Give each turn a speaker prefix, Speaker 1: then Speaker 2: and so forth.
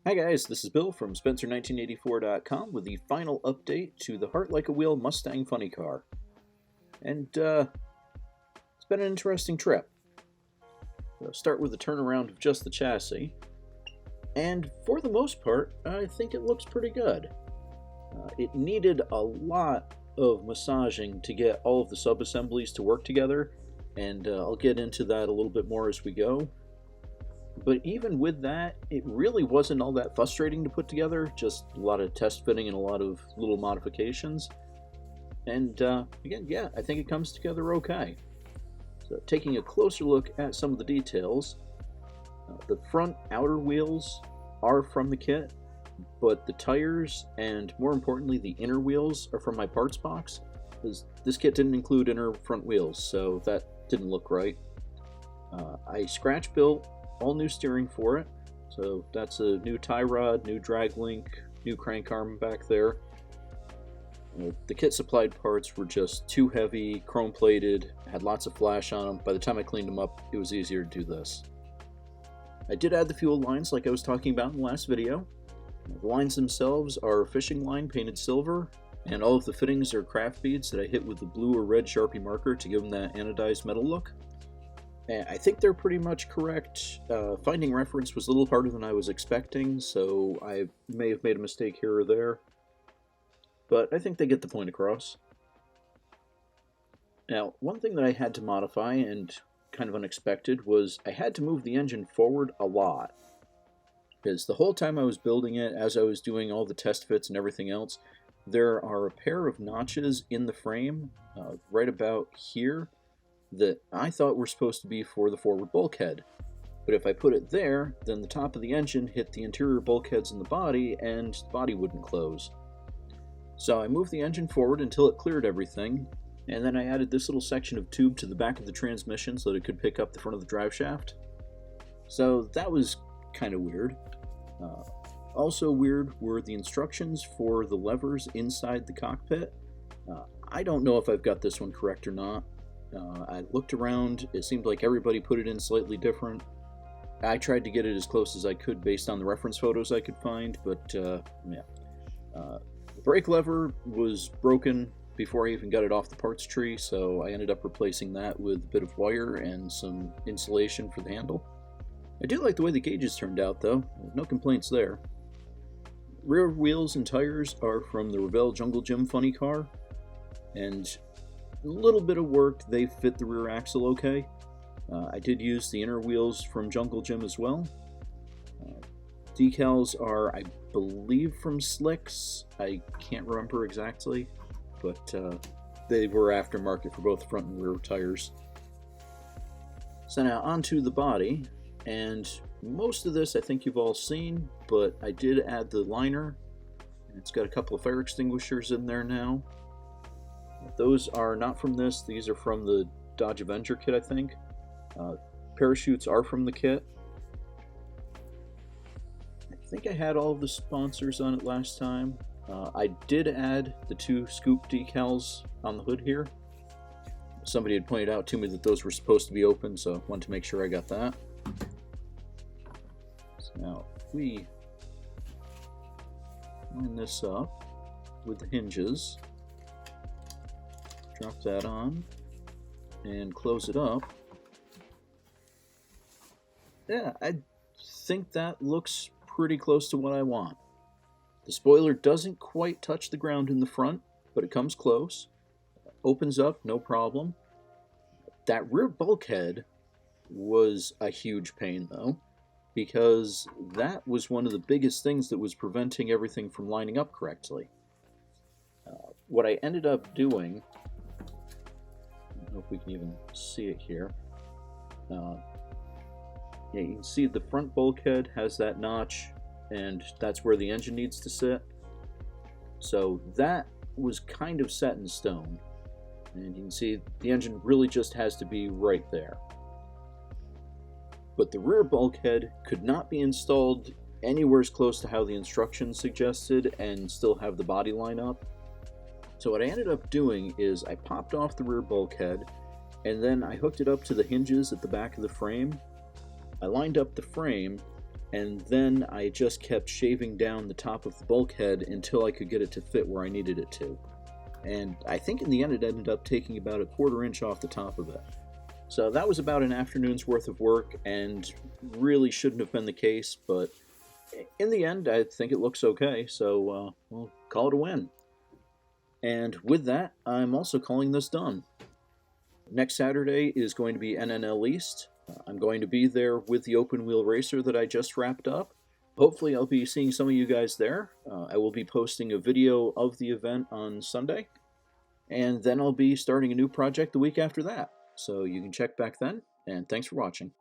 Speaker 1: Hi guys, this is Bill from Spencer1984.com with the final update to the Heart Like a Wheel Mustang Funny Car. And it's been an interesting trip. I'll start with the turnaround of just the chassis. And for the most part, I think it looks pretty good. It needed a lot of massaging to get all of the sub-assemblies to work together, and I'll get into that a little bit more as we go. But even with that, it really wasn't all that frustrating to put together, just a lot of test fitting and a lot of little modifications. And again, yeah, I think it comes together okay. So taking a closer look at some of the details, the front outer wheels are from the kit, but the tires and more importantly the inner wheels are from my parts box, because this kit didn't include inner front wheels, so that didn't look right. I scratch built all new steering for it, so that's a new tie rod, new drag link, new crank arm back there. The kit supplied parts were just too heavy, chrome plated, had lots of flash on them. By the time I cleaned them up, it was easier to do this. I did add the fuel lines like I was talking about in the last video. The lines themselves are fishing line painted silver, and all of the fittings are craft beads that I hit with the blue or red Sharpie marker to give them that anodized metal look. I think they're pretty much correct. Finding reference was a little harder than I was expecting, so I may have made a mistake here or there. But I think they get the point across. Now, one thing that I had to modify, and kind of unexpected, was I had to move the engine forward a lot. Because the whole time I was building it, as I was doing all the test fits and everything else, there are a pair of notches in the frame, right about here, that I thought were supposed to be for the forward bulkhead. But if I put it there, then the top of the engine hit the interior bulkheads in the body, and the body wouldn't close. So I moved the engine forward until it cleared everything, and then I added this little section of tube to the back of the transmission so that it could pick up the front of the drive shaft. So that was kind of weird. Also weird were the instructions for the levers inside the cockpit. I don't know if I've got this one correct or not. I looked around, it seemed like everybody put it in slightly different. I tried to get it as close as I could based on the reference photos I could find, but yeah. The brake lever was broken before I even got it off the parts tree, so I ended up replacing that with a bit of wire and some insulation for the handle. I do like the way the gauges turned out though, no complaints there. Rear wheels and tires are from the Revell Jungle Gym Funny Car, and a little bit of work, they fit the rear axle okay. I did use the inner wheels from Jungle Gym as well. Decals are, I believe, from Slicks. I can't remember exactly, but they were aftermarket for both front and rear tires. So now onto the body, and most of this I think you've all seen, but I did add the liner. It's got a couple of fire extinguishers in there now. Those are not from this, these are from the Dodge Avenger kit, I think. Parachutes are from the kit. I think I had all of the sponsors on it last time. I did add the 2 scoop decals on the hood here. Somebody had pointed out to me that those were supposed to be open, so I wanted to make sure I got that. So now, if we line this up with the hinges, drop that on, and close it up. Yeah, I think that looks pretty close to what I want. The spoiler doesn't quite touch the ground in the front, but it comes close. Opens up, no problem. That rear bulkhead was a huge pain though, because that was one of the biggest things that was preventing everything from lining up correctly. What I ended up doing, I don't know if we can even see it here. Yeah, you can see the front bulkhead has that notch, and that's where the engine needs to sit. So that was kind of set in stone. And you can see the engine really just has to be right there. But the rear bulkhead could not be installed anywhere as close to how the instructions suggested and still have the body line up. So what I ended up doing is I popped off the rear bulkhead, and then I hooked it up to the hinges at the back of the frame. I lined up the frame, and then I just kept shaving down the top of the bulkhead until I could get it to fit where I needed it to. And I think in the end it ended up taking about a 1/4 inch off the top of it. So that was about an afternoon's worth of work, and really shouldn't have been the case, but in the end I think it looks okay, so we'll call it a win. And with that, I'm also calling this done. Next Saturday is going to be NNL East. I'm going to be there with the open wheel racer that I just wrapped up. Hopefully I'll be seeing some of you guys there. I will be posting a video of the event on Sunday, and then I'll be starting a new project the week after that. So you can check back then, and thanks for watching.